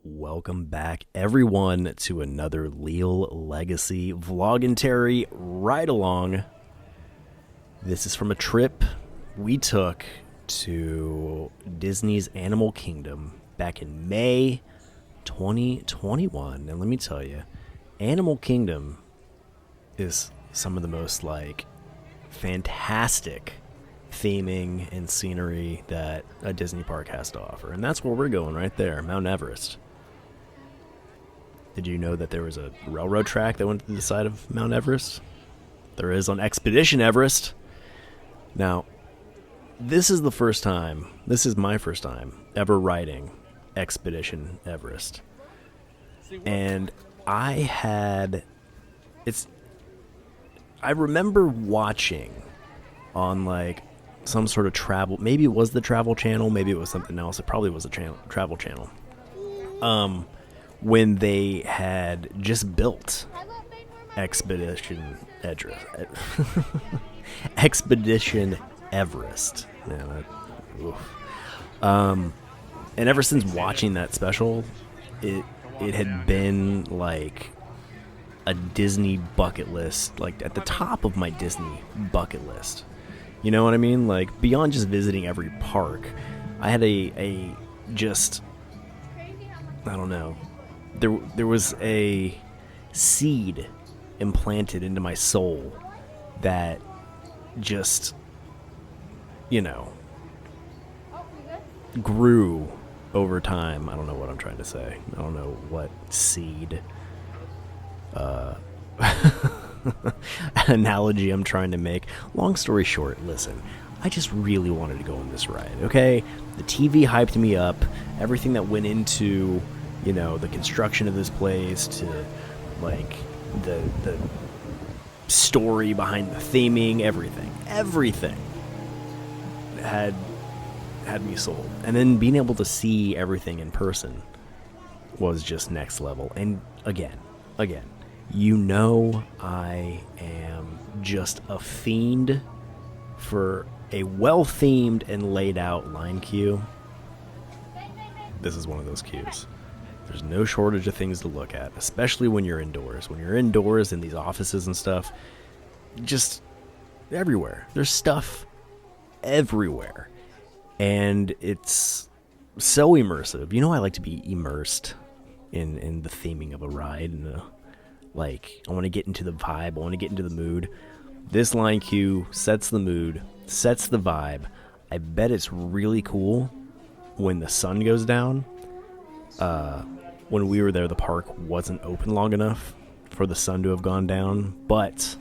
Welcome back, everyone, to another Leal Legacy Vloggentary ride along. This is from a trip we took to Disney's Animal Kingdom back in May 2021. And let me tell you, Animal Kingdom is some of the most fantastic theming and scenery that a Disney park has to offer. And that's where we're going right there, Mount Everest. Did you know that there was a railroad track that went to the side of Mount Everest? There is on Expedition Everest. Now, this is my first time ever riding Expedition Everest. And I remember watching on some sort of travel, maybe it was the Travel Channel, maybe it was something else. It probably was a Travel Channel. When they had just built Expedition Everest. And ever since watching that special, it had been like a Disney bucket list, at the top of my Disney bucket list. You know what I mean? Beyond just visiting every park, I had I don't know. There was a seed implanted into my soul that just, grew over time. I don't know what I'm trying to say. I don't know what seed analogy I'm trying to make. Long story short, listen, I just really wanted to go on this ride, okay? The TV hyped me up. Everything that went into the construction of this place, to the story behind the theming, everything had me sold. And then being able to see everything in person was just next level. And again, I am just a fiend for a well-themed and laid out line queue. This is one of those queues. There's no shortage of things to look at, especially when you're indoors. When you're indoors in these offices and stuff, just everywhere. There's stuff everywhere. And it's so immersive. I like to be immersed in the theming of a ride. And I want to get into the vibe. I want to get into the mood. This line queue sets the mood, sets the vibe. I bet it's really cool when the sun goes down. When we were there, the park wasn't open long enough for the sun to have gone down. But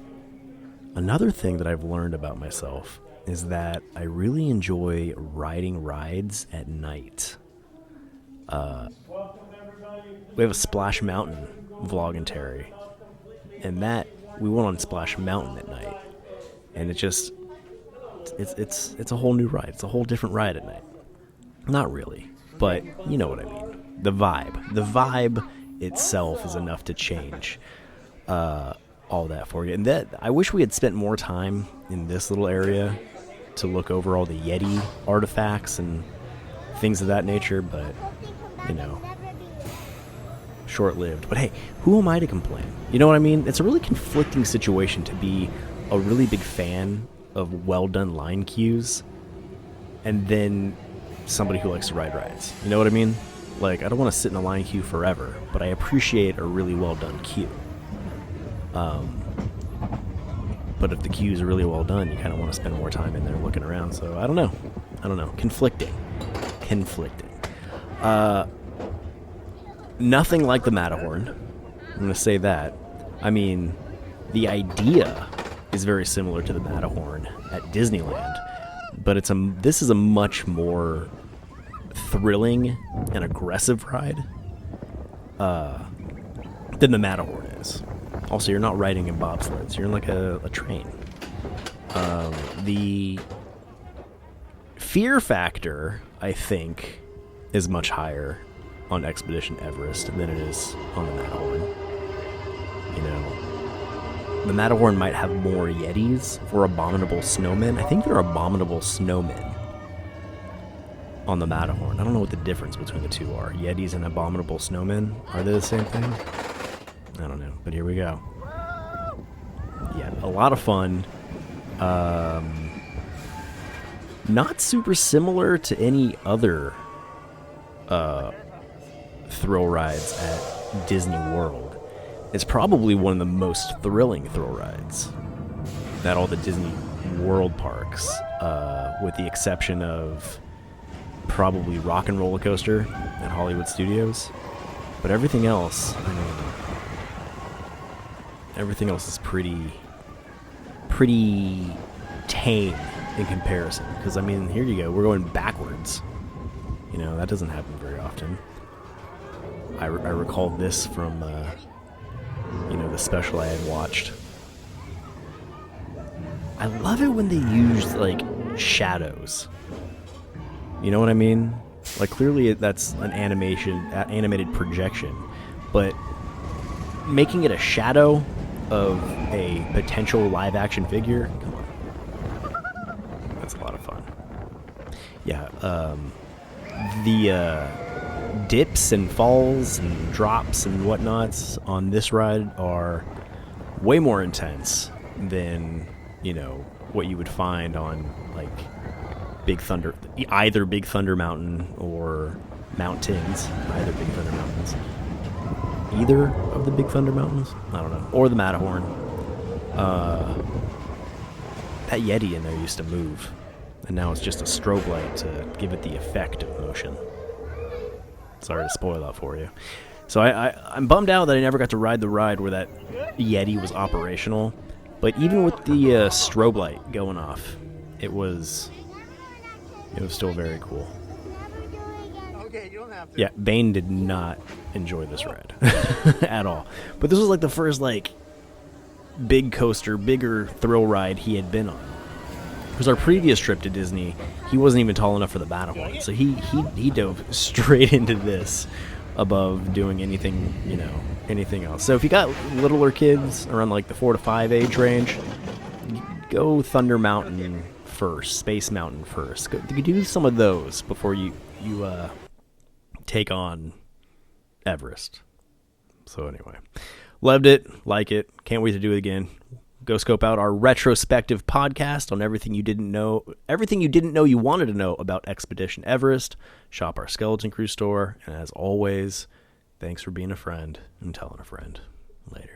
another thing that I've learned about myself is that I really enjoy riding rides at night. We have a Splash Mountain Vloggentary, and that we went on Splash Mountain at night, and it's a whole new ride. It's a whole different ride at night. Not really, but you know what I mean. The vibe itself is enough to change all that for you. And that I wish we had spent more time in this little area to look over all the Yeti artifacts and things of that nature, but short-lived. But hey, who am I to complain? You know what I mean? It's a really conflicting situation to be a really big fan of well-done line queues and then somebody who likes to ride rides. You know what I mean? I don't want to sit in a line queue forever, but I appreciate a really well-done queue. But if the queues are really well done, you kind of want to spend more time in there looking around. So I don't know. Conflicting. Nothing like the Matterhorn. I'm going to say that. I mean, the idea is very similar to the Matterhorn at Disneyland, but this is a much more thrilling and aggressive ride than the Matterhorn is. Also, you're not riding in bobsleds. You're in a train. The fear factor, I think, is much higher on Expedition Everest than it is on the Matterhorn. The Matterhorn might have more Yetis or abominable snowmen. I think they're abominable snowmen. on the Matterhorn. I don't know what the difference between the two are. Yetis and abominable snowmen, are they the same thing? I don't know, but here we go. Yeah, a lot of fun. Not super similar to any other thrill rides at Disney World. It's probably one of the most thrilling thrill rides at all the Disney World parks, with the exception of probably Rock and Roller Coaster at Hollywood Studios. But everything else, I mean, everything else is pretty tame in comparison. Because, I mean, here you go, we're going backwards. You know, that doesn't happen very often. I recall this from, the special I had watched. I love it when they use, like, shadows. You know what I mean? Like, clearly that's an animated projection. But making it a shadow of a potential live-action figure, come on. That's a lot of fun. Yeah, the dips and falls and drops and whatnots on this ride are way more intense than, what you would find on, like, either Big Thunder Mountain or Mountains. Either Big Thunder Mountains. Either of the Big Thunder Mountains? I don't know. Or the Matterhorn. That Yeti in there used to move. And now it's just a strobe light to give it the effect of motion. Sorry to spoil that for you. So I'm bummed out that I never got to ride the ride where that Yeti was operational. But even with the strobe light going off, it was still very cool. Okay, you don't have to. Yeah, Bane did not enjoy this ride at all. But this was like the first bigger thrill ride he had been on. Because our previous trip to Disney, he wasn't even tall enough for the Matterhorn, so he dove straight into this above doing anything else. So if you got littler kids around like the 4 to 5 age range, go Thunder Mountain first, Space Mountain first. You do some of those before you take on Everest. So anyway, loved it, like it, can't wait to do it again. Go scope out our retrospective podcast on everything you didn't know you wanted to know about Expedition Everest. Shop our Skeleton Crew store, and as always, thanks for being a friend and telling a friend. Later.